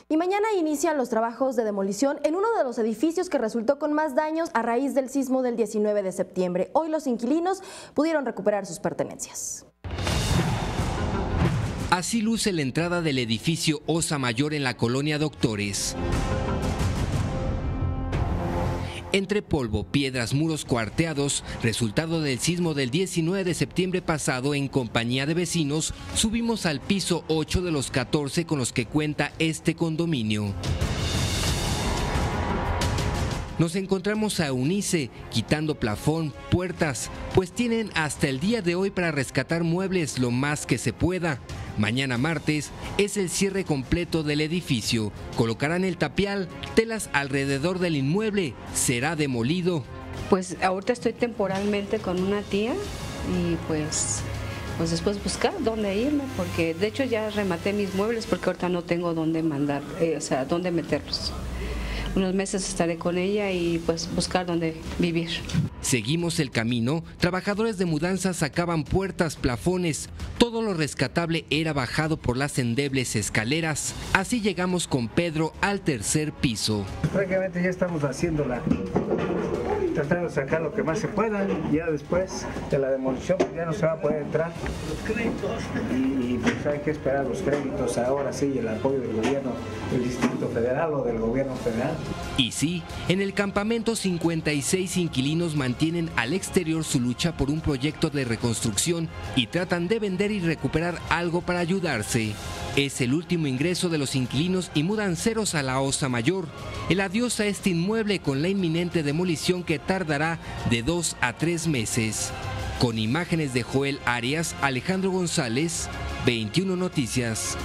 Y mañana inician los trabajos de demolición en uno de los edificios que resultó con más daños a raíz del sismo del 19 de septiembre. Hoy los inquilinos pudieron recuperar sus pertenencias. Así luce la entrada del edificio Osa Mayor en la colonia Doctores. Entre polvo, piedras, muros cuarteados, resultado del sismo del 19 de septiembre pasado, en compañía de vecinos, subimos al piso 8 de los 14 con los que cuenta este condominio. Nos encontramos a Eunice quitando plafón, puertas, pues tienen hasta el día de hoy para rescatar muebles lo más que se pueda. Mañana martes es el cierre completo del edificio. Colocarán el tapial, telas alrededor del inmueble, será demolido. Pues ahorita estoy temporalmente con una tía y pues después buscar dónde irme, porque de hecho ya rematé mis muebles porque ahorita no tengo dónde mandar, dónde meterlos. Unos meses estaré con ella y pues buscar dónde vivir. Seguimos el camino, trabajadores de mudanza sacaban puertas, plafones, todo lo rescatable era bajado por las endebles escaleras. Así llegamos con Pedro al tercer piso. Prácticamente ya estamos haciéndola, tratando de sacar lo que más se pueda, ya después de la demolición pues ya no se va a poder entrar. Y pues hay que esperar los créditos ahora sí, el apoyo del gobierno del Distrito Federal o del gobierno federal. Y sí, en el campamento 56 inquilinos mantienen al exterior su lucha por un proyecto de reconstrucción y tratan de vender y recuperar algo para ayudarse. Es el último ingreso de los inquilinos y mudanceros a la Osa Mayor. El adiós a este inmueble con la inminente demolición que tardará de 2 a 3 meses. Con imágenes de Joel Arias, Alejandro González, 21 Noticias.